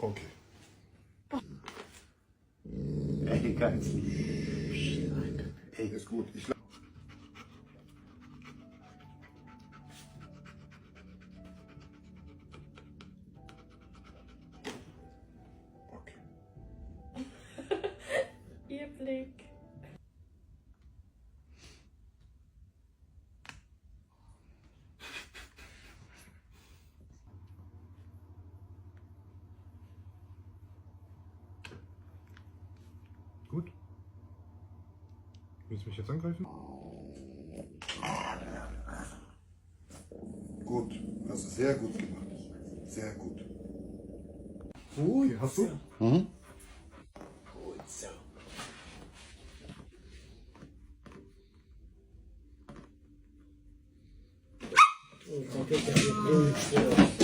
Okay. Ey, ganz lieb. Ey, ist gut. Okay. Ihr Blick. Gut. Willst du mich jetzt angreifen? Gut. Hast du sehr gut gemacht. Sehr gut. Okay, hast du? Mhm. Gut so. Oh, das ist ja gut so.